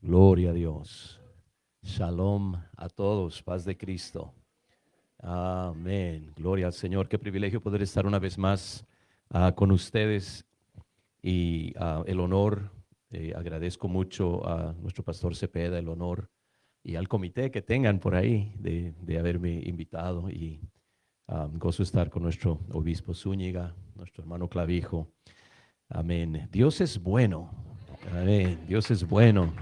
Gloria a Dios. Shalom a todos. Paz de Cristo. Amén. Gloria al Señor. Qué privilegio poder estar una vez más con ustedes y el honor. Agradezco mucho a nuestro pastor Cepeda el honor y al comité que tengan por ahí de haberme invitado y gozo estar con nuestro obispo Zúñiga, nuestro hermano Clavijo. Amén. Dios es bueno. Amén. Dios es bueno.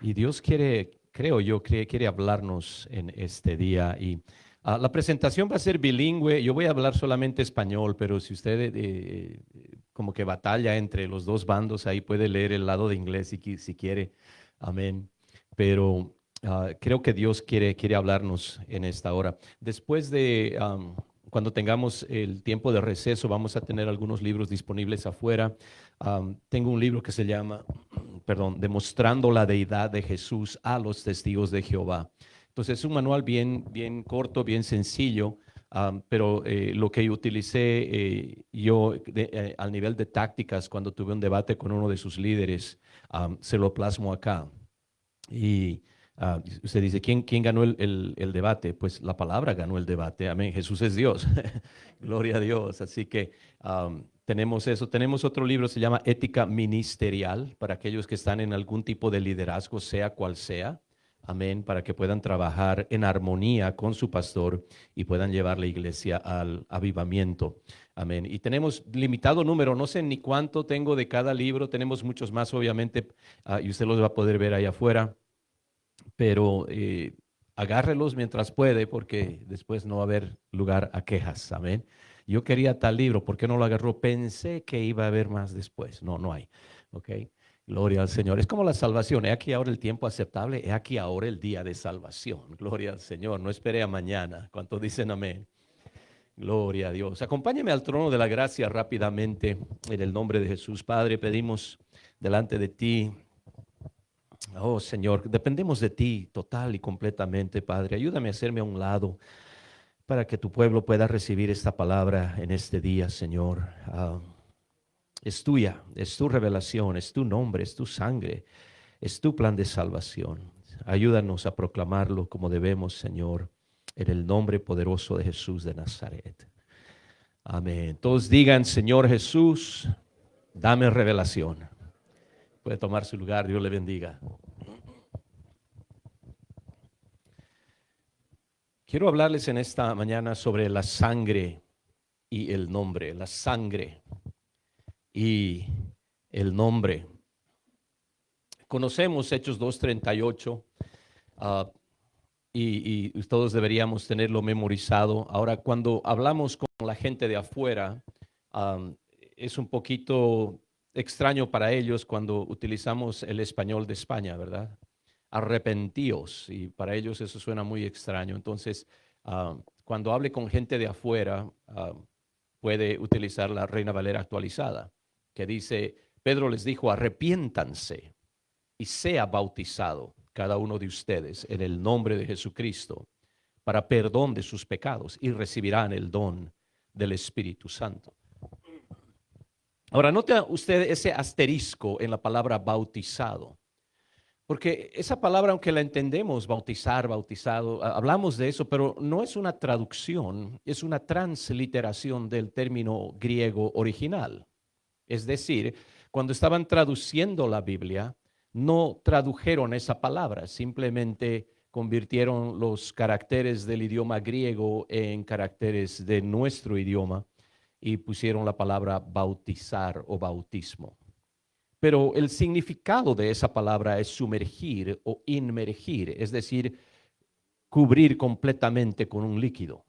Y Dios quiere, creo yo, quiere hablarnos en este día. Y la presentación va a ser bilingüe. Yo voy a hablar solamente español, pero si usted como que batalla entre los dos bandos, ahí puede leer el lado de inglés si quiere. Amén. Pero creo que Dios quiere hablarnos en esta hora. Después de, cuando tengamos el tiempo de receso, vamos a tener algunos libros disponibles afuera. Tengo un libro que se llama Demostrando la deidad de Jesús a los testigos de Jehová. Entonces es un manual bien corto, bien sencillo, pero lo que utilicé yo al nivel de tácticas cuando tuve un debate con uno de sus líderes, se lo plasmo acá. Y usted dice, ¿quién ganó el debate? Pues la palabra ganó el debate. Amén. Jesús es Dios. Gloria a Dios. Así que tenemos eso. Tenemos otro libro, se llama Ética Ministerial, para aquellos que están en algún tipo de liderazgo, sea cual sea. Amén. Para que puedan trabajar en armonía con su pastor y puedan llevar la iglesia al avivamiento. Amén. Y tenemos limitado número, no sé ni cuánto tengo de cada libro. Tenemos muchos más, obviamente, y usted los va a poder ver allá afuera, pero agárrelos mientras puede porque después no va a haber lugar a quejas, amén. Yo quería tal libro, ¿por qué no lo agarró? Pensé que iba a haber más después. No, no hay, ok. Gloria al Señor. Es como la salvación. He aquí ahora el tiempo aceptable, he aquí ahora el día de salvación. Gloria al Señor. No espere a mañana. ¿Cuántos dicen amén? Gloria a Dios. Acompáñeme al trono de la gracia rápidamente en el nombre de Jesús. Padre, pedimos delante de ti. Oh Señor, dependemos de ti total y completamente, Padre. Ayúdame a hacerme a un lado para que tu pueblo pueda recibir esta palabra en este día, Señor. Es tuya, es tu revelación, es tu nombre, es tu sangre, es tu plan de salvación. Ayúdanos a proclamarlo como debemos, Señor, en el nombre poderoso de Jesús de Nazaret. Amén. Todos digan, Señor Jesús, dame revelación. Puede tomar su lugar, Dios le bendiga. Quiero hablarles en esta mañana sobre la sangre y el nombre, la sangre y el nombre. Conocemos Hechos 2:38 uh, y todos deberíamos tenerlo memorizado. Ahora, cuando hablamos con la gente de afuera, um, es un poquito extraño para ellos cuando utilizamos el español de España, ¿verdad? Arrepentíos, y para ellos eso suena muy extraño. Entonces, cuando hable con gente de afuera, puede utilizar la Reina Valera actualizada, que dice, Pedro les dijo, arrepiéntanse y sea bautizado cada uno de ustedes en el nombre de Jesucristo para perdón de sus pecados y recibirán el don del Espíritu Santo. Ahora, note usted ese asterisco en la palabra bautizado. Porque esa palabra, aunque la entendemos, bautizar, bautizado, hablamos de eso, pero no es una traducción, es una transliteración del término griego original. Es decir, cuando estaban traduciendo la Biblia, no tradujeron esa palabra, simplemente convirtieron los caracteres del idioma griego en caracteres de nuestro idioma y pusieron la palabra bautizar o bautismo. Pero el significado de esa palabra es sumergir o inmergir, es decir, cubrir completamente con un líquido.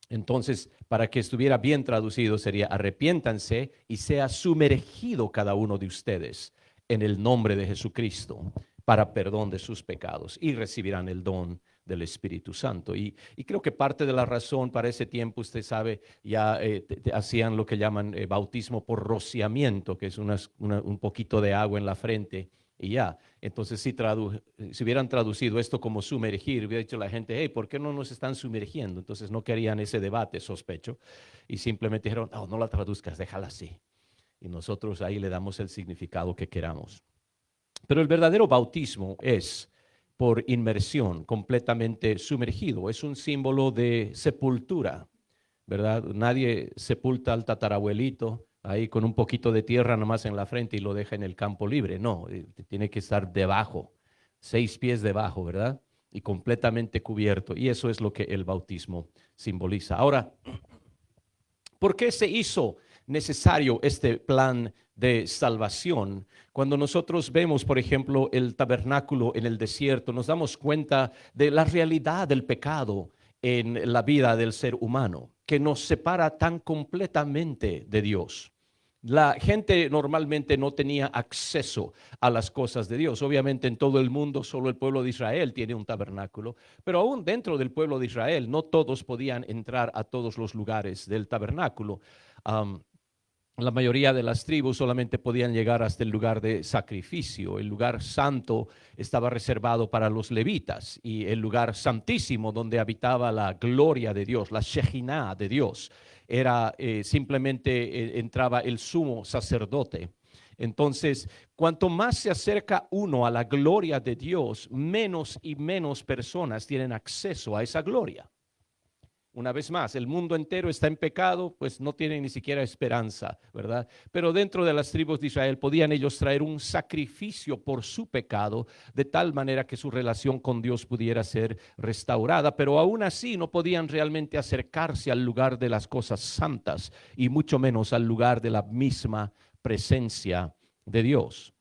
Entonces, para que estuviera bien traducido, sería arrepiéntanse y sea sumergido cada uno de ustedes en el nombre de Jesucristo para perdón de sus pecados y recibirán el don del Espíritu Santo. Y creo que parte de la razón para ese tiempo, usted sabe, ya hacían lo que llaman bautismo por rociamiento, que es un poquito de agua en la frente y ya. Entonces, si hubieran traducido esto como sumergir, hubiera dicho la gente, hey, ¿por qué no nos están sumergiendo? Entonces no querían ese debate, sospecho, y simplemente dijeron, no, no la traduzcas, déjala así. Y nosotros ahí le damos el significado que queramos. Pero el verdadero bautismo es por inmersión, completamente sumergido. Es un símbolo de sepultura, ¿verdad? Nadie sepulta al tatarabuelito ahí con un poquito de tierra nomás en la frente y lo deja en el campo libre. No, tiene que estar debajo, 6 pies debajo, ¿verdad? Y completamente cubierto. Y eso es lo que el bautismo simboliza. Ahora, ¿por qué se hizo necesario este plan de salvación? Cuando nosotros vemos, por ejemplo, el tabernáculo en el desierto, nos damos cuenta de la realidad del pecado en la vida del ser humano, que nos separa tan completamente de Dios. La gente normalmente no tenía acceso a las cosas de Dios. Obviamente en todo el mundo solo el pueblo de Israel tiene un tabernáculo, pero aún dentro del pueblo de Israel no todos podían entrar a todos los lugares del tabernáculo. Um, la mayoría de las tribus solamente podían llegar hasta el lugar de sacrificio. El lugar santo estaba reservado para los levitas y el lugar santísimo donde habitaba la gloria de Dios, la Shejinah de Dios, era simplemente entraba el sumo sacerdote. Entonces, cuanto más se acerca uno a la gloria de Dios, menos y menos personas tienen acceso a esa gloria. Una vez más, el mundo entero está en pecado, pues no tienen ni siquiera esperanza, ¿verdad? Pero dentro de las tribus de Israel podían ellos traer un sacrificio por su pecado, de tal manera que su relación con Dios pudiera ser restaurada, pero aún así no podían realmente acercarse al lugar de las cosas santas y mucho menos al lugar de la misma presencia de Dios.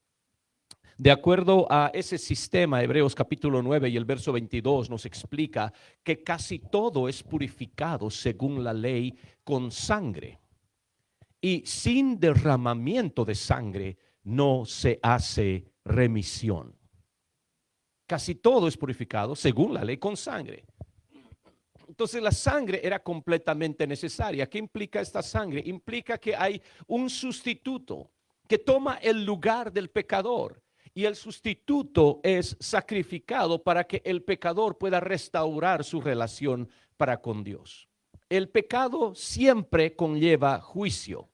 De acuerdo a ese sistema, Hebreos capítulo 9 y el verso 22 nos explica que casi todo es purificado según la ley con sangre. Y sin derramamiento de sangre no se hace remisión. Casi todo es purificado según la ley con sangre. Entonces la sangre era completamente necesaria. ¿Qué implica esta sangre? Implica que hay un sustituto que toma el lugar del pecador. Y el sustituto es sacrificado para que el pecador pueda restaurar su relación para con Dios. El pecado siempre conlleva juicio.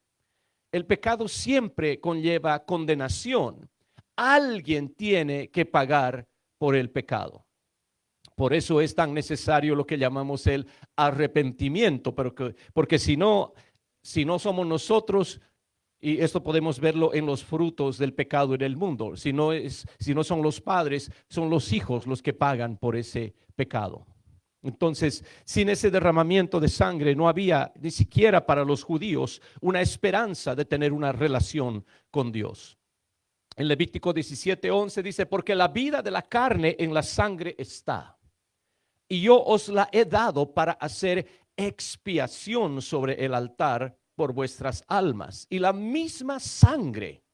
El pecado siempre conlleva condenación. Alguien tiene que pagar por el pecado. Por eso es tan necesario lo que llamamos el arrepentimiento, porque si no somos nosotros, y esto podemos verlo en los frutos del pecado en el mundo, si no son los padres, son los hijos los que pagan por ese pecado. Entonces, sin ese derramamiento de sangre no había ni siquiera para los judíos una esperanza de tener una relación con Dios. En Levítico 17:11 dice, porque la vida de la carne en la sangre está, y yo os la he dado para hacer expiación sobre el altar por vuestras almas. Y la misma sangre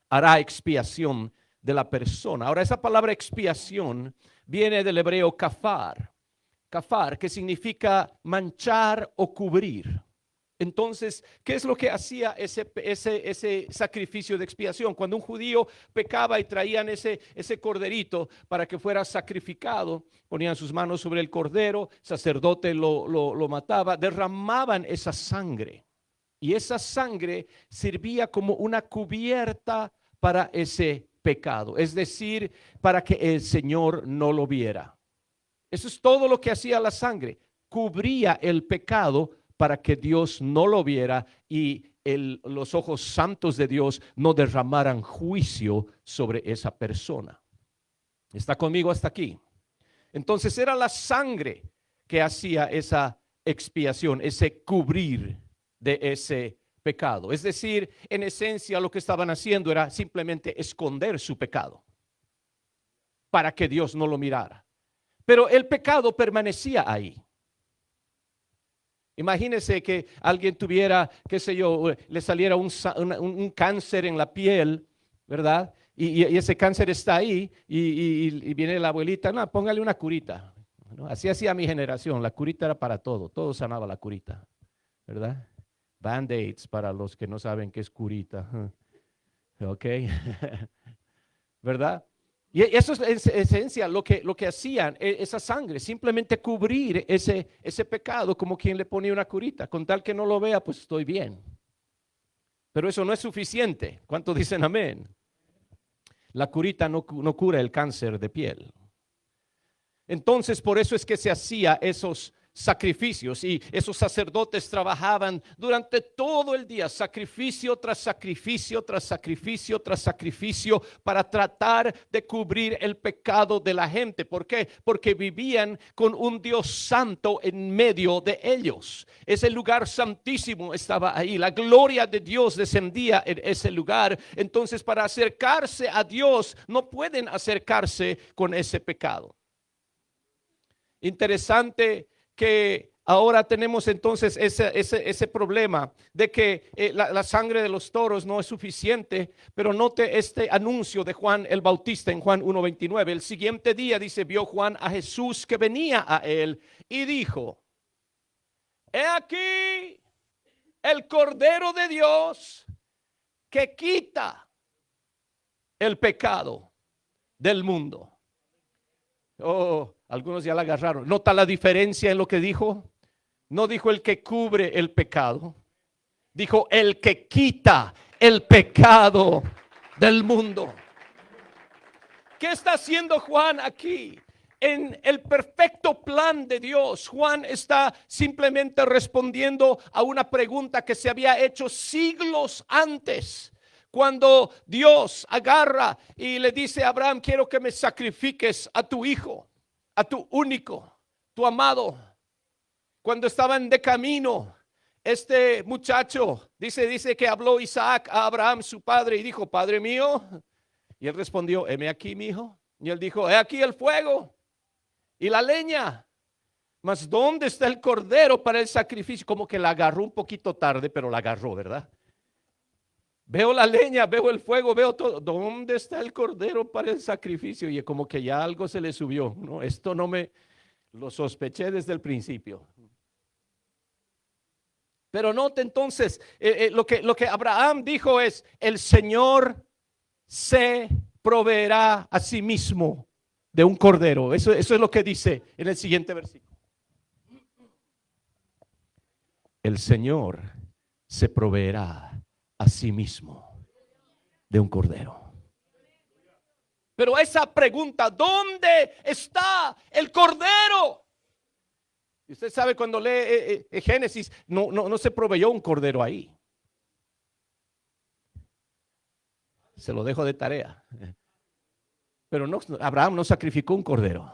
hará expiación de la persona. Ahora, esa palabra expiación viene del hebreo kafar. Kafar, que significa manchar o cubrir. Entonces, ¿qué es lo que hacía ese sacrificio de expiación? Cuando un judío pecaba y traían ese corderito para que fuera sacrificado, ponían sus manos sobre el cordero, sacerdote lo mataba, derramaban esa sangre. Y esa sangre servía como una cubierta para ese pecado, es decir, para que el Señor no lo viera. Eso es todo lo que hacía la sangre, cubría el pecado para que Dios no lo viera y los ojos santos de Dios no derramaran juicio sobre esa persona. ¿Está conmigo hasta aquí? Entonces era la sangre que hacía esa expiación, ese cubrir de ese pecado. Es decir, en esencia lo que estaban haciendo era simplemente esconder su pecado para que Dios no lo mirara. Pero el pecado permanecía ahí. Imagínese que alguien tuviera, qué sé yo, le saliera un cáncer en la piel, ¿verdad? Y ese cáncer está ahí y viene la abuelita, no, póngale una curita. ¿No? Así hacía mi generación, la curita era para todo sanaba la curita, ¿verdad? Band-aids para los que no saben qué es curita. ¿Ok? ¿verdad? Y eso es en esencia lo que hacían, esa sangre, simplemente cubrir ese pecado como quien le ponía una curita, con tal que no lo vea, pues estoy bien. Pero eso no es suficiente. ¿Cuántos dicen amén? La curita no cura el cáncer de piel. Entonces, por eso es que se hacía esos sacrificios y esos sacerdotes trabajaban durante todo el día, sacrificio tras sacrificio, tras sacrificio, tras sacrificio, para tratar de cubrir el pecado de la gente. ¿Por qué? Porque vivían con un Dios santo en medio de ellos. Ese lugar santísimo estaba ahí. La gloria de Dios descendía en ese lugar. Entonces, para acercarse a Dios, no pueden acercarse con ese pecado. Interesante que ahora tenemos entonces ese problema de que la sangre de los toros no es suficiente, pero note este anuncio de Juan el Bautista en Juan 1:29. El siguiente día, dice, vio Juan a Jesús que venía a él y dijo: he aquí el Cordero de Dios que quita el pecado del mundo. Oh, algunos ya la agarraron. ¿Nota la diferencia en lo que dijo? No dijo el que cubre el pecado, dijo el que quita el pecado del mundo. ¿Qué está haciendo Juan aquí? En el perfecto plan de Dios, Juan está simplemente respondiendo a una pregunta que se había hecho siglos antes. Cuando Dios agarra y le dice a Abraham: quiero que me sacrifiques a tu hijo, a tu único, tu amado. Cuando estaban de camino, este muchacho dice que habló Isaac a Abraham, su padre, y dijo: Padre mío. Y él respondió: heme aquí, mi hijo. Y él dijo: he aquí el fuego y la leña, mas ¿dónde está el cordero para el sacrificio? Como que la agarró un poquito tarde, pero la agarró, ¿verdad? Veo la leña, veo el fuego, veo todo. ¿Dónde está el cordero para el sacrificio? Y como que ya algo se le subió, ¿no? Esto no me lo sospeché desde el principio. Pero note entonces, lo que Abraham dijo es: el Señor se proveerá a sí mismo de un cordero. Eso es lo que dice en el siguiente versículo. El Señor se proveerá a sí mismo de un cordero. Pero esa pregunta: ¿dónde está el cordero? Y usted sabe, cuando lee Génesis, no se proveyó un cordero ahí. Se lo dejo de tarea. Pero Abraham no sacrificó un cordero.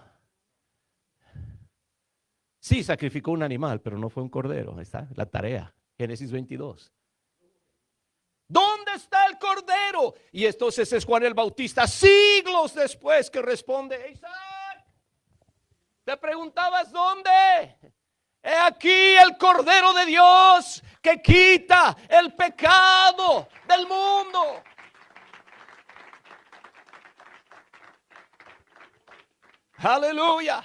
Sí sacrificó un animal, pero no fue un cordero. Ahí está la tarea. Génesis 22. ¿Dónde está el cordero? Y entonces es Juan el Bautista, siglos después, que responde: Isaac, te preguntabas dónde. He aquí el Cordero de Dios que quita el pecado del mundo. Aleluya.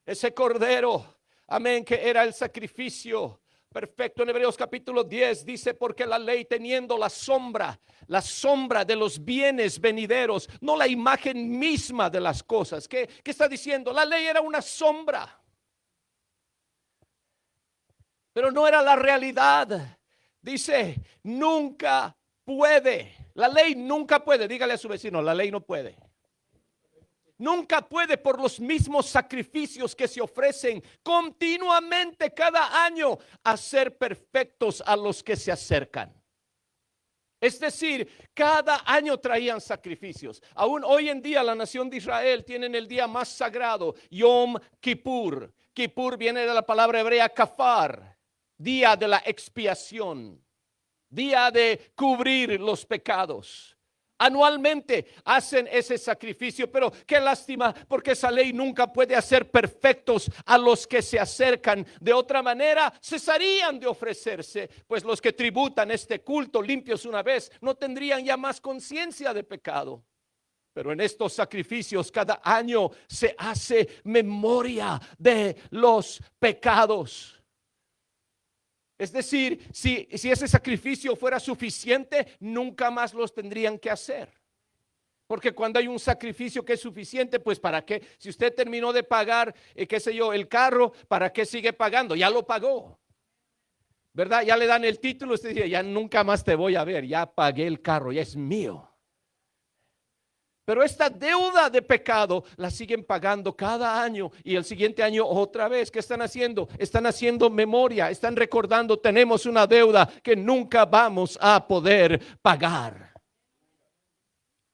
Ese Cordero, amén, que era el sacrificio perfecto. En Hebreos capítulo 10 dice: porque la ley, teniendo la sombra de los bienes venideros, no la imagen misma de las cosas. ¿Qué está diciendo? La ley era una sombra, pero no era la realidad. Dice: nunca puede. La ley nunca puede. Dígale a su vecino: la ley no puede. Nunca puede, por los mismos sacrificios que se ofrecen continuamente cada año, hacer perfectos a los que se acercan. Es decir, cada año traían sacrificios. Aún hoy en día la nación de Israel tienen el día más sagrado, Yom Kippur. Kippur viene de la palabra hebrea kafar, día de la expiación, día de cubrir los pecados. Anualmente hacen ese sacrificio, pero qué lástima, porque esa ley nunca puede hacer perfectos a los que se acercan. De otra manera cesarían de ofrecerse, pues los que tributan este culto limpios una vez no tendrían ya más conciencia de pecado. Pero en estos sacrificios cada año se hace memoria de los pecados. Es decir, si ese sacrificio fuera suficiente, nunca más los tendrían que hacer. Porque cuando hay un sacrificio que es suficiente, pues ¿para qué? Si usted terminó de pagar, qué sé yo, el carro, ¿para qué sigue pagando? Ya lo pagó, ¿verdad? Ya le dan el título, usted dice, ya nunca más te voy a ver, ya pagué el carro, ya es mío. Pero esta deuda de pecado la siguen pagando cada año y el siguiente año otra vez. ¿Qué están haciendo? Están haciendo memoria, están recordando, tenemos una deuda que nunca vamos a poder pagar.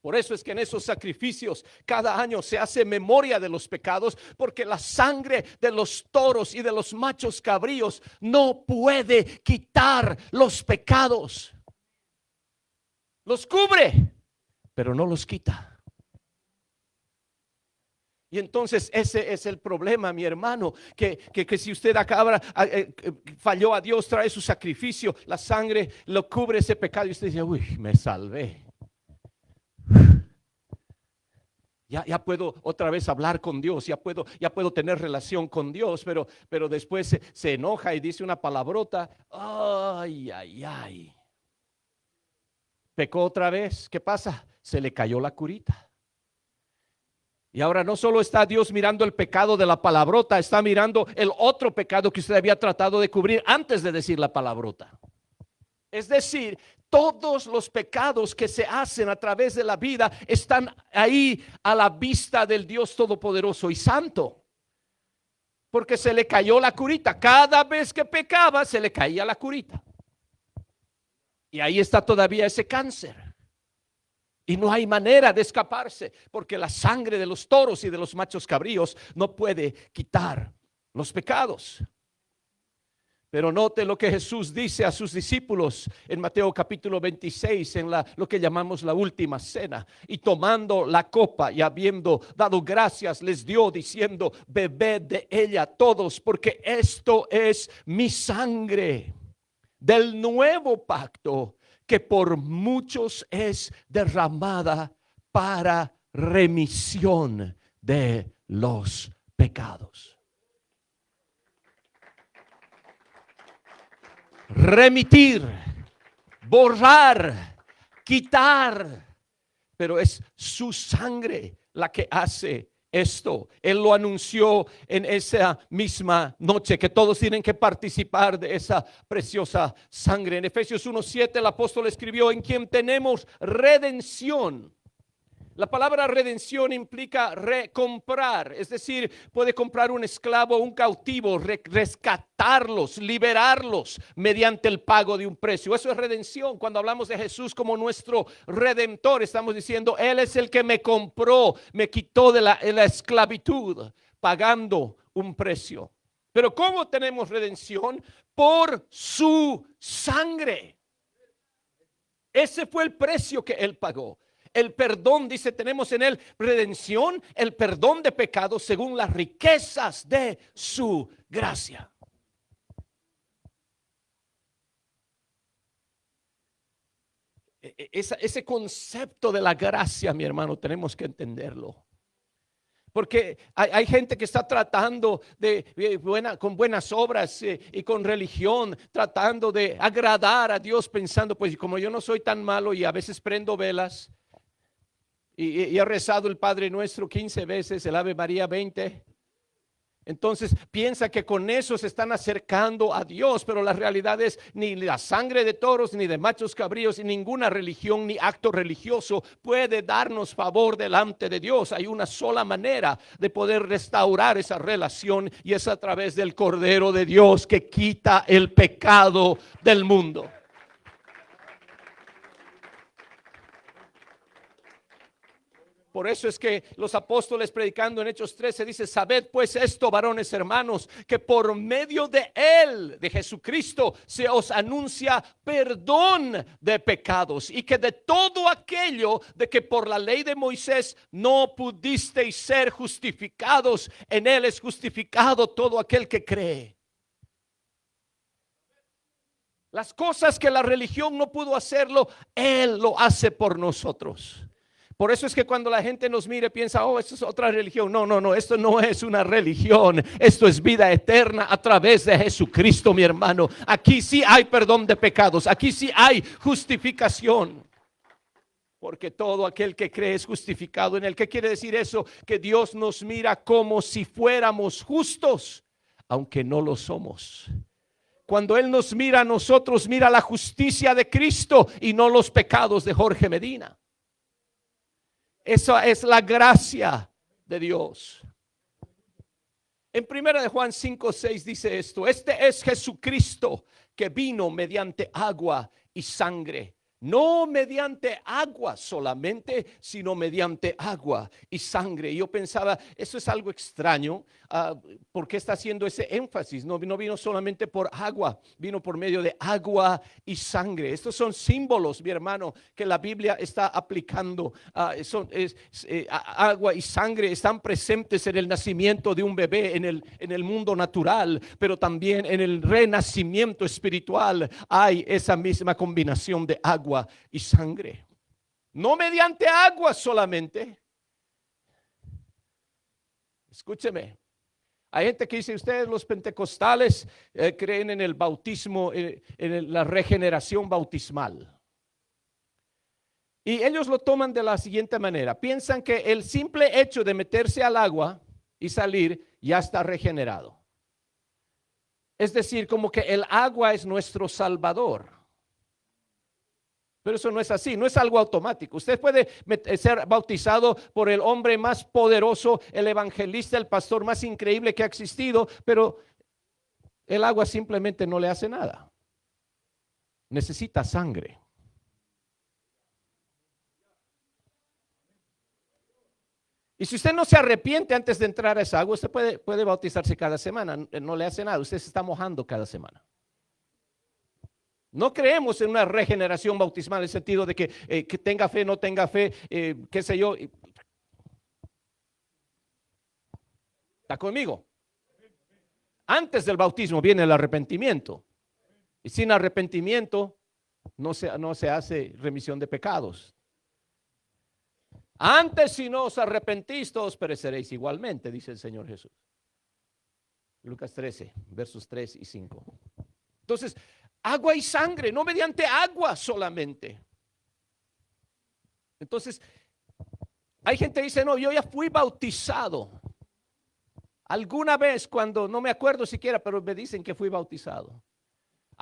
Por eso es que en esos sacrificios cada año se hace memoria de los pecados, porque la sangre de los toros y de los machos cabríos no puede quitar los pecados. Los cubre, pero no los quita. Y entonces ese es el problema, mi hermano, que si usted falló a Dios, trae su sacrificio, la sangre lo cubre ese pecado y usted dice, uy, me salvé. Ya puedo otra vez hablar con Dios, ya puedo tener relación con Dios, pero después se enoja y dice una palabrota, ay. Pecó otra vez, ¿qué pasa? Se le cayó la curita. Y ahora no solo está Dios mirando el pecado de la palabrota, está mirando el otro pecado que usted había tratado de cubrir antes de decir la palabrota. Es decir, todos los pecados que se hacen a través de la vida están ahí a la vista del Dios Todopoderoso y Santo. Porque se le cayó la curita. Cada vez que pecaba se le caía la curita. Y ahí está todavía ese cáncer. Y no hay manera de escaparse, porque la sangre de los toros y de los machos cabríos no puede quitar los pecados. Pero note lo que Jesús dice a sus discípulos en Mateo capítulo 26, en lo que llamamos la última cena. Y tomando la copa y habiendo dado gracias, les dio diciendo, bebed de ella todos, porque esto es mi sangre del nuevo pacto, que por muchos es derramada para remisión de los pecados. Remitir, borrar, quitar, pero es su sangre la que hace esto. Él lo anunció en esa misma noche, que todos tienen que participar de esa preciosa sangre. En Efesios 1:7 el apóstol escribió, en quien tenemos redención. La palabra redención implica recomprar, es decir, puede comprar un esclavo o un cautivo, rescatarlos, liberarlos mediante el pago de un precio. Eso es redención. Cuando hablamos de Jesús como nuestro redentor, estamos diciendo, Él es el que me compró, me quitó de la esclavitud, pagando un precio. Pero ¿cómo tenemos redención? Por su sangre. Ese fue el precio que Él pagó. El perdón, dice, tenemos en Él redención, el perdón de pecados según las riquezas de su gracia. Ese concepto de la gracia, mi hermano, tenemos que entenderlo. Porque hay gente que está tratando con buenas obras y con religión, tratando de agradar a Dios, pensando, pues como yo no soy tan malo y a veces prendo velas, y he rezado el Padre Nuestro 15 veces, el Ave María 20. Entonces piensa que con eso se están acercando a Dios, pero la realidad es ni la sangre de toros, ni de machos cabríos, ni ninguna religión, ni acto religioso puede darnos favor delante de Dios. Hay una sola manera de poder restaurar esa relación, y es a través del Cordero de Dios que quita el pecado del mundo. Por eso es que los apóstoles, predicando en Hechos 13, dice, sabed pues esto, varones hermanos, que por medio de Él, de Jesucristo, se os anuncia perdón de pecados, y que de todo aquello de que por la ley de Moisés no pudisteis ser justificados, en Él es justificado todo aquel que cree. Las cosas que la religión no pudo hacerlo, Él lo hace por nosotros. Por eso es que cuando la gente nos mire piensa, oh, esto es otra religión. No, esto no es una religión. Esto es vida eterna a través de Jesucristo, mi hermano. Aquí sí hay perdón de pecados. Aquí sí hay justificación. Porque todo aquel que cree es justificado en él. ¿Qué quiere decir eso? Que Dios nos mira como si fuéramos justos, aunque no lo somos. Cuando Él nos mira a nosotros, mira la justicia de Cristo y no los pecados de Jorge Medina. Esa es la gracia de Dios. En 1 de Juan 5:6 dice esto: este es Jesucristo que vino mediante agua y sangre. No mediante agua solamente, sino mediante agua y sangre. Y yo pensaba, eso es algo extraño. ¿Por qué está haciendo ese énfasis? No vino solamente por agua, vino por medio de agua y sangre. Estos son símbolos, mi hermano, que la Biblia está aplicando. Agua y sangre están presentes en el nacimiento de un bebé en el mundo natural, pero también en el renacimiento espiritual hay esa misma combinación de agua y sangre. No mediante agua solamente. Escúcheme. Hay gente que dice, ustedes los pentecostales creen en el bautismo, en la regeneración bautismal. Y ellos lo toman de la siguiente manera. Piensan que el simple hecho de meterse al agua y salir ya está regenerado. Es decir, como que el agua es nuestro salvador. Pero eso no es así, no es algo automático. Usted puede ser bautizado por el hombre más poderoso, el evangelista, el pastor más increíble que ha existido, pero el agua simplemente no le hace nada. Necesita sangre. Y si usted no se arrepiente antes de entrar a esa agua, usted puede bautizarse cada semana, no le hace nada, usted se está mojando cada semana. No creemos en una regeneración bautismal en el sentido de que tenga fe, no tenga fe, qué sé yo. ¿Está conmigo? Antes del bautismo viene el arrepentimiento. Y sin arrepentimiento no se hace remisión de pecados. Antes, si no os arrepentís, todos pereceréis igualmente, dice el Señor Jesús. Lucas 13, versos 3 y 5. Entonces, agua y sangre, no mediante agua solamente. Entonces, hay gente que dice, no, yo ya fui bautizado. Alguna vez cuando, no me acuerdo siquiera, pero me dicen que fui bautizado.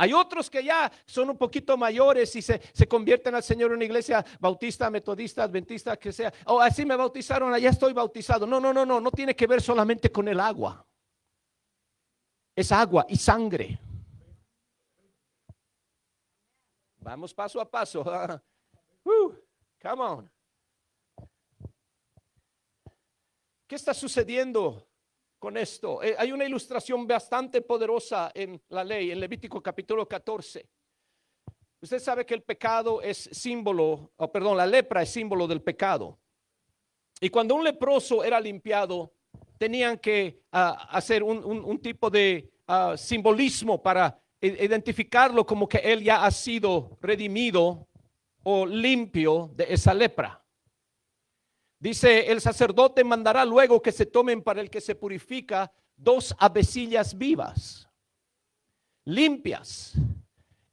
Hay otros que ya son un poquito mayores y se convierten al Señor en una iglesia bautista, metodista, adventista, que sea. O así me bautizaron, allá estoy bautizado. No tiene que ver solamente con el agua. Es agua y sangre. Vamos paso a paso. Come on. ¿Qué está sucediendo con esto? Hay una ilustración bastante poderosa en la ley, en Levítico capítulo 14. Usted sabe que el pecado es símbolo, la lepra es símbolo del pecado. Y cuando un leproso era limpiado, tenían que hacer un tipo de simbolismo para identificarlo como que él ya ha sido redimido o limpio de esa lepra. Dice, el sacerdote mandará luego que se tomen para el que se purifica 2 avecillas vivas, limpias,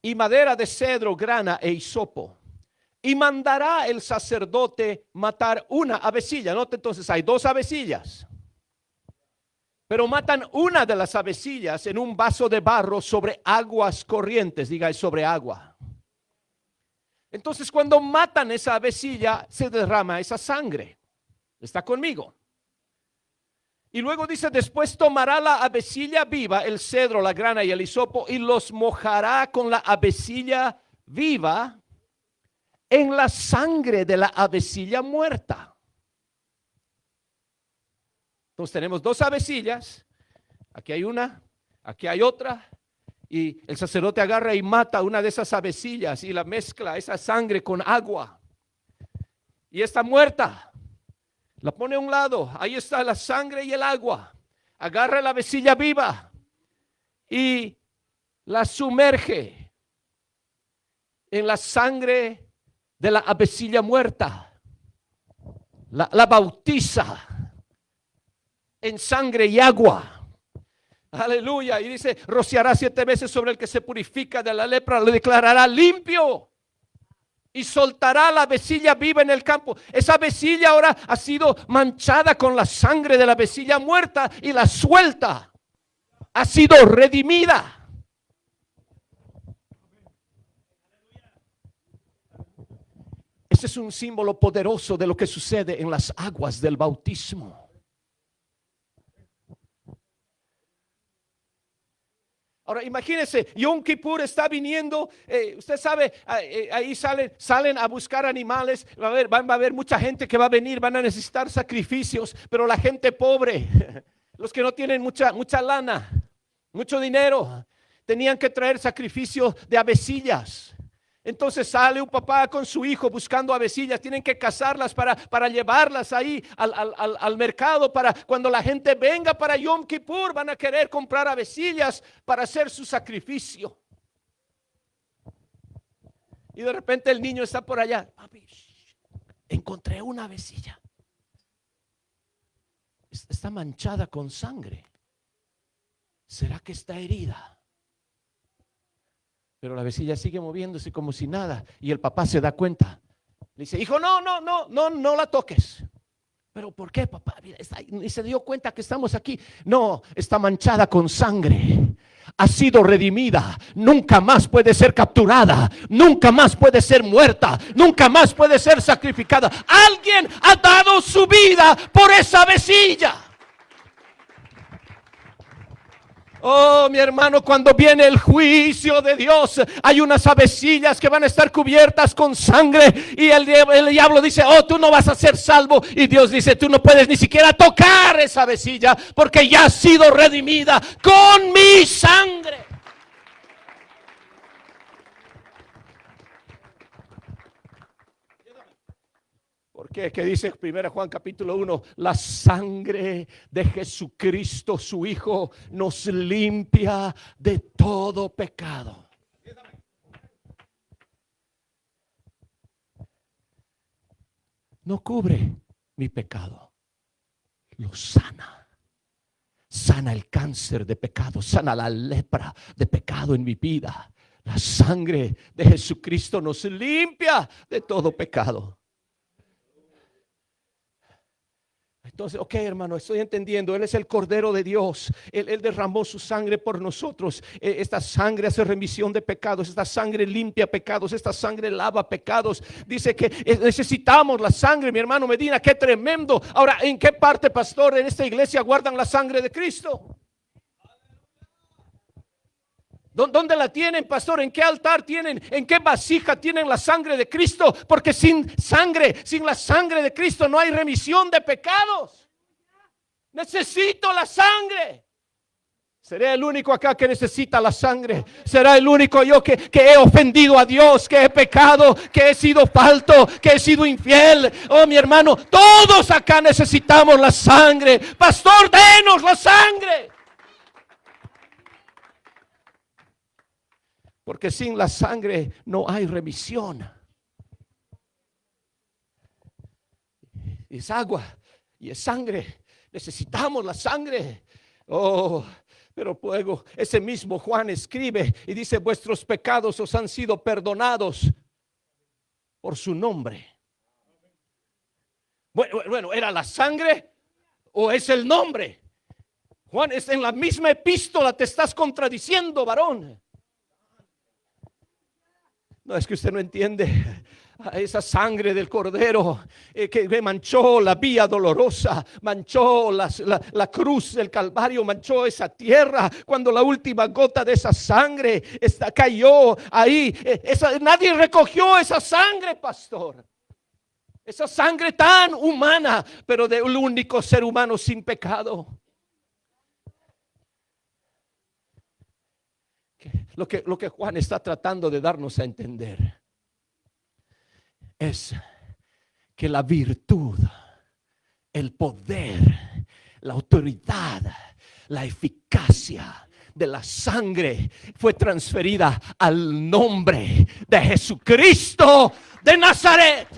y madera de cedro, grana e hisopo. Y mandará el sacerdote matar una avecilla. Note entonces, hay 2 avecillas. Pero matan una de las avecillas en un vaso de barro sobre aguas corrientes. Diga, sobre agua. Entonces cuando matan esa avecilla, se derrama esa sangre. ¿Está conmigo? Y luego dice, después tomará la avecilla viva, el cedro, la grana y el hisopo, y los mojará con la avecilla viva en la sangre de la avecilla muerta. Entonces tenemos 2 avecillas, aquí hay una, aquí hay otra, y el sacerdote agarra y mata una de esas avecillas y la mezcla esa sangre con agua. Y está muerta, la pone a un lado, ahí está la sangre y el agua. Agarra la avecilla viva y la sumerge en la sangre de la avecilla muerta. La bautiza en sangre y agua. Aleluya. Y dice, rociará 7 veces sobre el que se purifica de la lepra, lo declarará limpio y soltará la avecilla viva en el campo. Esa avecilla ahora ha sido manchada con la sangre de la avecilla muerta y la suelta. Ha sido redimida. Ese es un símbolo poderoso de lo que sucede en las aguas del bautismo. Ahora imagínense, Yom Kippur está viniendo, usted sabe, ahí salen a buscar animales, va a haber mucha gente que va a venir, van a necesitar sacrificios, pero la gente pobre, los que no tienen mucha lana, mucho dinero, tenían que traer sacrificios de avecillas. Entonces sale un papá con su hijo buscando avecillas, tienen que cazarlas para llevarlas ahí al mercado, para cuando la gente venga para Yom Kippur van a querer comprar avecillas para hacer su sacrificio. Y de repente el niño está por allá, papi, encontré una avecilla, está manchada con sangre, ¿será que está herida? Pero la avecilla sigue moviéndose como si nada. Y el papá se da cuenta. Le dice, hijo, no la toques. ¿Pero por qué, papá? Y se dio cuenta que estamos aquí. No, está manchada con sangre. Ha sido redimida. Nunca más puede ser capturada. Nunca más puede ser muerta. Nunca más puede ser sacrificada. Alguien ha dado su vida por esa avecilla. Oh, mi hermano, cuando viene el juicio de Dios, hay unas avecillas que van a estar cubiertas con sangre. Y el diablo dice, oh, tú no vas a ser salvo. Y Dios dice, tú no puedes ni siquiera tocar esa avecilla, porque ya ha sido redimida con mi sangre. ¿Por qué? ¿Qué dice 1 Juan capítulo 1? La sangre de Jesucristo, su Hijo, nos limpia de todo pecado. No cubre mi pecado, lo sana. Sana el cáncer de pecado, sana la lepra de pecado en mi vida. La sangre de Jesucristo nos limpia de todo pecado. Entonces, ok, hermano, estoy entendiendo. Él es el Cordero de Dios. Él derramó su sangre por nosotros. Esta sangre hace remisión de pecados. Esta sangre limpia pecados. Esta sangre lava pecados. Dice que necesitamos la sangre, mi hermano Medina. Qué tremendo. Ahora, ¿en qué parte, pastor, en esta iglesia guardan la sangre de Cristo? ¿Dónde la tienen, pastor? ¿En qué altar tienen? ¿En qué vasija tienen la sangre de Cristo? Porque sin la sangre de Cristo no hay remisión de pecados. Necesito la sangre. Seré el único acá que necesita la sangre. Será el único yo que he ofendido a Dios, que he pecado, que he sido falto, que he sido infiel. Oh, mi hermano, todos acá necesitamos la sangre. Pastor, denos la sangre. Porque sin la sangre no hay remisión. Es agua y es sangre. Necesitamos la sangre. Oh, pero luego ese mismo Juan escribe y dice, vuestros pecados os han sido perdonados por su nombre. Bueno, ¿era la sangre o es el nombre? Juan, es en la misma epístola, te estás contradiciendo, varón. No, es que usted no entiende. Esa sangre del Cordero que me manchó la vía dolorosa, manchó la cruz del Calvario, manchó esa tierra. Cuando la última gota de esa sangre cayó ahí, nadie recogió esa sangre, pastor. Esa sangre tan humana, pero del único ser humano sin pecado. Lo que Juan está tratando de darnos a entender es que la virtud, el poder, la autoridad, la eficacia de la sangre fue transferida al nombre de Jesucristo de Nazaret.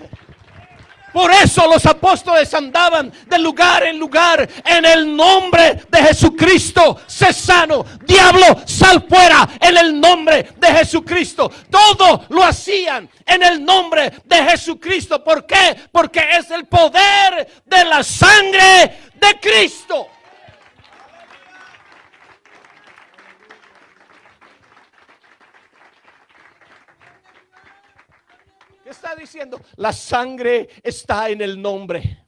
Por eso los apóstoles andaban de lugar en lugar en el nombre de Jesucristo. Sé sano, diablo, sal fuera en el nombre de Jesucristo. Todo lo hacían en el nombre de Jesucristo. ¿Por qué? Porque es el poder de la sangre de Cristo. ¿Qué está diciendo? La sangre está en el nombre.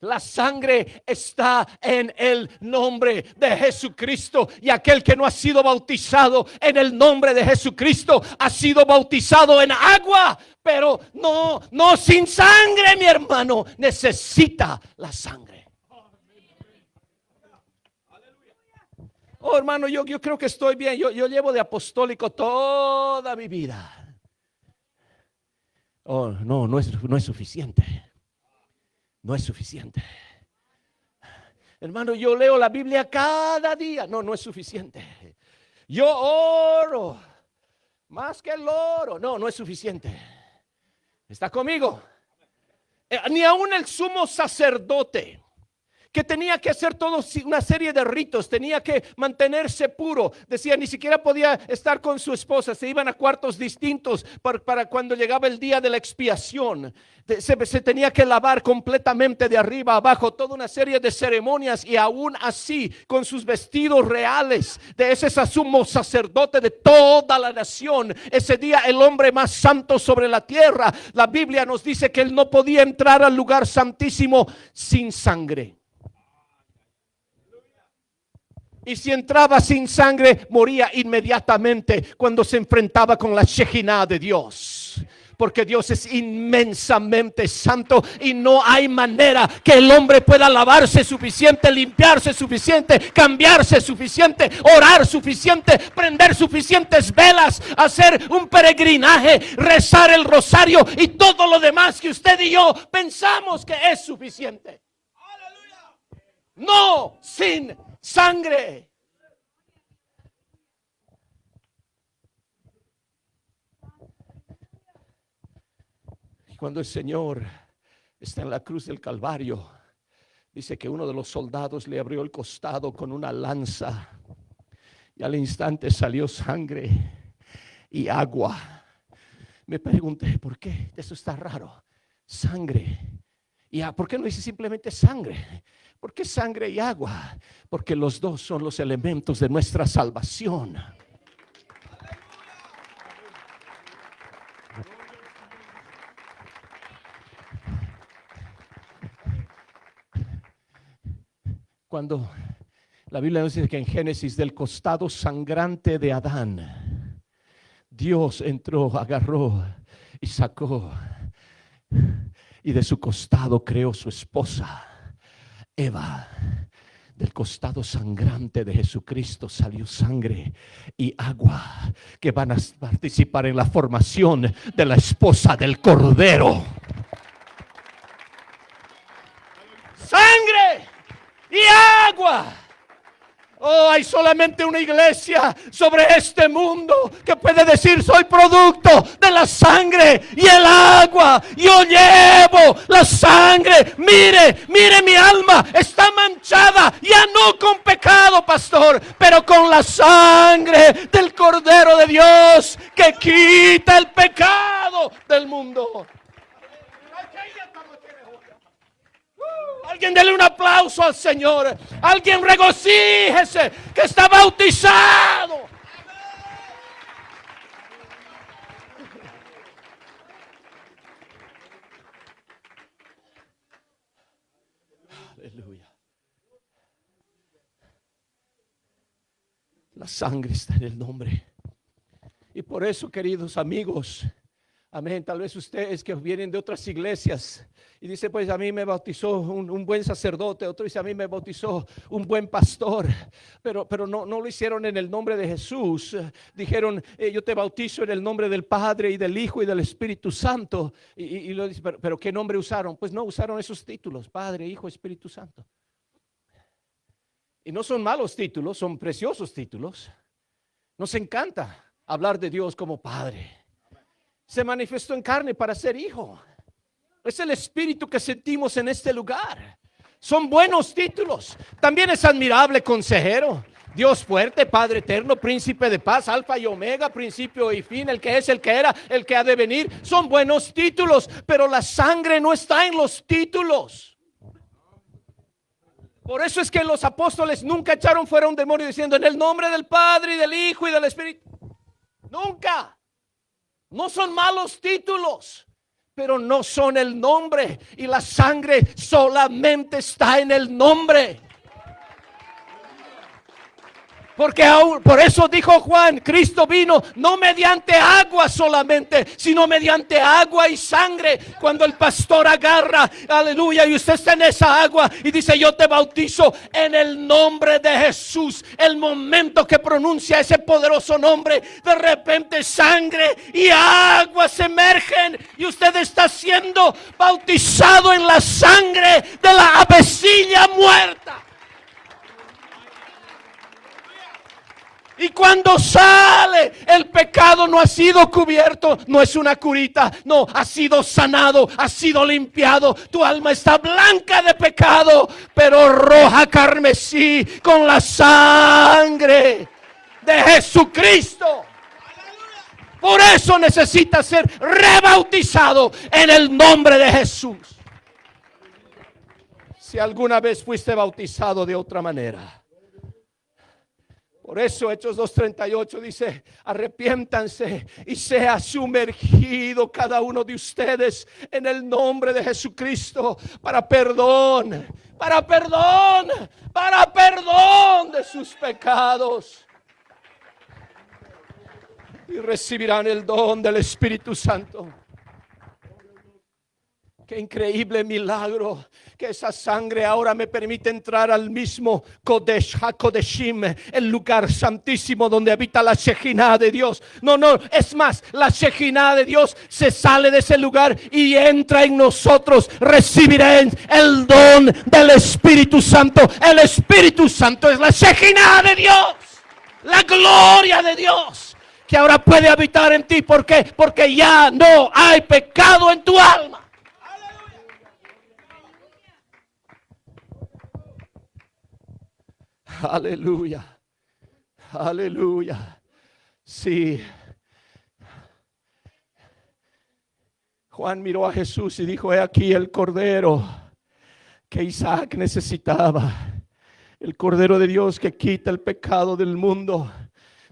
La sangre está en el nombre de Jesucristo. Y aquel que no ha sido bautizado en el nombre de Jesucristo ha sido bautizado en agua, pero no sin sangre, mi hermano. Necesita la sangre. Oh, hermano, yo creo que estoy bien. Yo llevo de apostólico toda mi vida. Oh, no es suficiente. No es suficiente. Hermano, yo leo la Biblia cada día. No es suficiente. Yo oro más que el oro. No es suficiente. ¿Está conmigo? Ni aún el sumo sacerdote, que tenía que hacer toda una serie de ritos, tenía que mantenerse puro. Decía, ni siquiera podía estar con su esposa, se iban a cuartos distintos para cuando llegaba el día de la expiación. Se tenía que lavar completamente de arriba a abajo, toda una serie de ceremonias, y aún así, con sus vestidos reales, de ese sumo sacerdote de toda la nación, ese día el hombre más santo sobre la tierra, la Biblia nos dice que él no podía entrar al lugar santísimo sin sangre. Y si entraba sin sangre, moría inmediatamente cuando se enfrentaba con la Shekinah de Dios. Porque Dios es inmensamente santo y no hay manera que el hombre pueda lavarse suficiente, limpiarse suficiente, cambiarse suficiente, orar suficiente, prender suficientes velas, hacer un peregrinaje, rezar el rosario y todo lo demás que usted y yo pensamos que es suficiente. No sin sangre. Y cuando el Señor está en la cruz del Calvario, dice que uno de los soldados le abrió el costado con una lanza y al instante salió sangre y agua. Me pregunté, ¿por qué? Eso está raro. Sangre. ¿Y por qué no dice simplemente sangre? ¿Por qué sangre y agua? Porque los dos son los elementos de nuestra salvación. Cuando la Biblia nos dice que en Génesis, del costado sangrante de Adán, Dios entró, agarró y sacó, y de su costado creó su esposa Eva. Del costado sangrante de Jesucristo salió sangre y agua que van a participar en la formación de la esposa del Cordero. Sangre y agua. Oh, hay solamente una iglesia sobre este mundo que puede decir: soy producto de la sangre y el agua. Yo llevo la sangre. Mire mi alma está manchada, ya no con pecado, pastor, pero con la sangre del Cordero de Dios que quita el pecado del mundo. Alguien dele un aplauso al Señor. Alguien regocíjese que está bautizado. Aleluya. La sangre está en el nombre. Y por eso, queridos amigos, amén, tal vez ustedes que vienen de otras iglesias y dice: pues a mí me bautizó un buen sacerdote, otro dice: a mí me bautizó un buen pastor, pero no lo hicieron en el nombre de Jesús. Dijeron: yo te bautizo en el nombre del Padre y del Hijo y del Espíritu Santo. Y lo dice, pero ¿qué nombre usaron? Pues no usaron esos títulos: Padre, Hijo, Espíritu Santo. Y no son malos títulos, son preciosos títulos. Nos encanta hablar de Dios como Padre. Se manifestó en carne para ser hijo. Es el espíritu que sentimos en este lugar. Son buenos títulos. También es admirable consejero, Dios fuerte, Padre eterno, príncipe de paz, alfa y omega, principio y fin, el que es, el que era, el que ha de venir. Son buenos títulos, pero la sangre no está en los títulos. Por eso es que los apóstoles nunca echaron fuera un demonio diciendo en el nombre del Padre y del Hijo y del Espíritu. Nunca. No son malos títulos, pero no son el nombre. Y la sangre solamente está en el nombre. Porque aún, por eso dijo Juan, Cristo vino no mediante agua solamente, sino mediante agua y sangre. Cuando el pastor agarra, aleluya, y usted está en esa agua y dice yo te bautizo en el nombre de Jesús. El momento que pronuncia ese poderoso nombre, de repente sangre y agua se emergen y usted está siendo bautizado en la sangre de la avecilla muerta. Y cuando sale, el pecado no ha sido cubierto, no es una curita, no, ha sido sanado, ha sido limpiado. Tu alma está blanca de pecado, pero roja carmesí con la sangre de Jesucristo. Por eso necesita ser rebautizado en el nombre de Jesús. Si alguna vez fuiste bautizado de otra manera. Por eso Hechos 2:38 dice, arrepiéntanse y sea sumergido cada uno de ustedes en el nombre de Jesucristo para perdón de sus pecados. Y recibirán el don del Espíritu Santo. Qué increíble milagro que esa sangre ahora me permite entrar al mismo Kodesh HaKodeshim, el lugar santísimo donde habita la Shejinah de Dios. No, es más, la Shejinah de Dios se sale de ese lugar y entra en nosotros. Recibirán el don del Espíritu Santo. El Espíritu Santo es la Shejinah de Dios, la gloria de Dios, que ahora puede habitar en ti. ¿Por qué? Porque ya no hay pecado en tu alma. Aleluya, aleluya. Sí. Juan miró a Jesús y dijo: he aquí el cordero que Isaac necesitaba, el cordero de Dios que quita el pecado del mundo.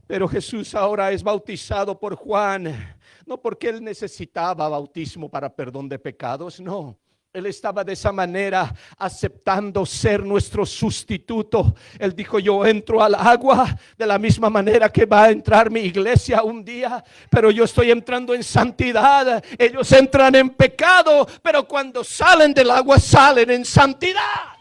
Pero Jesús ahora es bautizado por Juan, no porque él necesitaba bautismo para perdón de pecados, no. Él estaba de esa manera aceptando ser nuestro sustituto. Él dijo: yo entro al agua de la misma manera que va a entrar mi iglesia un día, pero yo estoy entrando en santidad. Ellos entran en pecado, pero cuando salen del agua salen en santidad.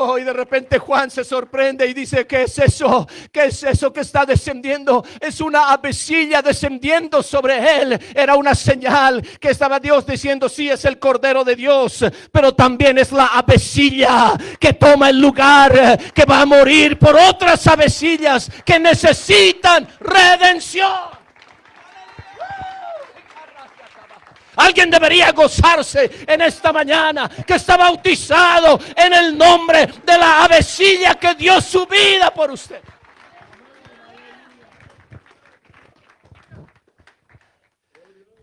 Oh, y de repente Juan se sorprende y dice: ¿qué es eso? ¿Qué es eso que está descendiendo? Es una avecilla descendiendo sobre él. Era una señal que estaba Dios diciendo: sí, es el Cordero de Dios, pero también es la avecilla que toma el lugar, que va a morir por otras avecillas que necesitan redención. Alguien debería gozarse en esta mañana que está bautizado en el nombre de la avecilla que dio su vida por usted.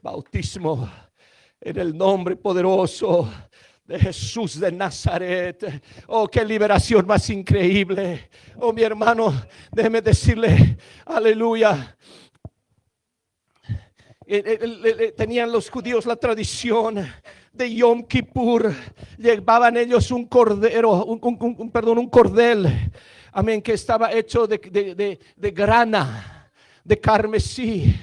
Bautismo en el nombre poderoso de Jesús de Nazaret. Oh, qué liberación más increíble. Oh, mi hermano, déjeme decirle, aleluya. Tenían los judíos la tradición de Yom Kippur. Llevaban ellos un cordero, un cordel, amén, que estaba hecho de grana, de carmesí.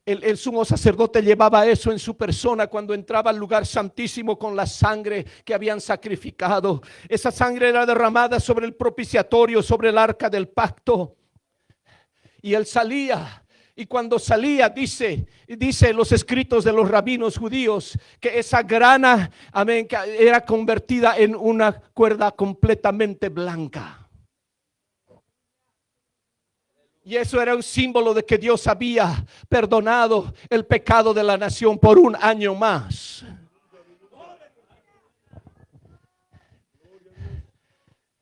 El sumo sacerdote llevaba eso en su persona cuando entraba al lugar santísimo con la sangre que habían sacrificado. Esa sangre era derramada sobre el propiciatorio, sobre el arca del pacto. Y él salía. Y cuando salía, dice los escritos de los rabinos judíos, que esa grana, amén, que era convertida en una cuerda completamente blanca. Y eso era un símbolo de que Dios había perdonado el pecado de la nación por un año más.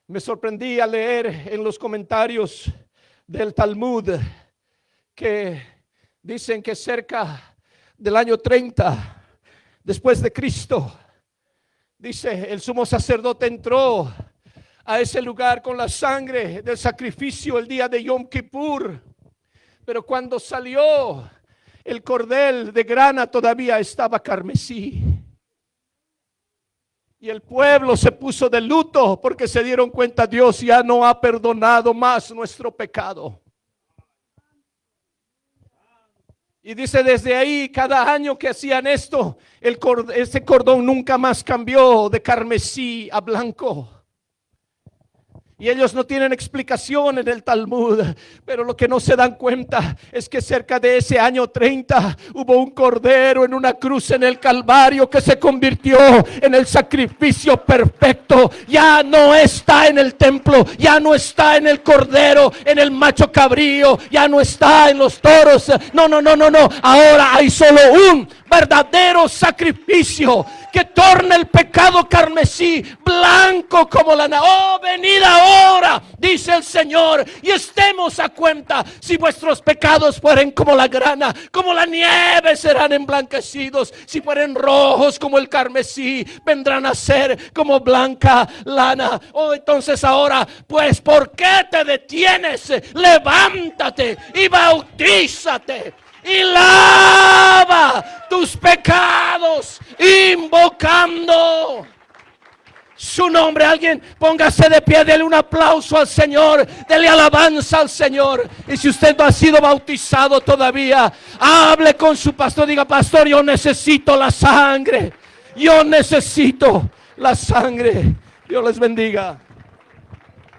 Me sorprendí al leer en los comentarios del Talmud que dicen que cerca del año 30 después de Cristo, dice, el sumo sacerdote entró a ese lugar con la sangre del sacrificio el día de Yom Kippur, pero cuando salió, el cordel de grana todavía estaba carmesí. Y el pueblo se puso de luto porque se dieron cuenta, Dios ya no ha perdonado más nuestro pecado. Y dice, desde ahí, cada año que hacían esto, ese cordón nunca más cambió de carmesí a blanco. Y ellos no tienen explicación en el Talmud, pero lo que no se dan cuenta es que cerca de ese año 30 hubo un cordero en una cruz en el Calvario que se convirtió en el sacrificio perfecto. Ya no está en el templo, ya no está en el cordero, en el macho cabrío, ya no está en los toros. No. Ahora hay solo un verdadero sacrificio que torna el pecado carmesí blanco como la nieve. Oh, venid ahora, dice el Señor, y estemos a cuenta. Si vuestros pecados fueren como la grana, como la nieve serán emblanquecidos. Si fueren rojos como el carmesí, vendrán a ser como blanca lana. Oh, entonces ahora, pues, ¿por qué te detienes? Levántate y bautízate y lava tus pecados invocando su nombre. Alguien póngase de pie, dele un aplauso al Señor, dele alabanza al Señor. Y si usted no ha sido bautizado todavía, hable con su pastor, diga, pastor, yo necesito la sangre, yo necesito la sangre. Dios les bendiga.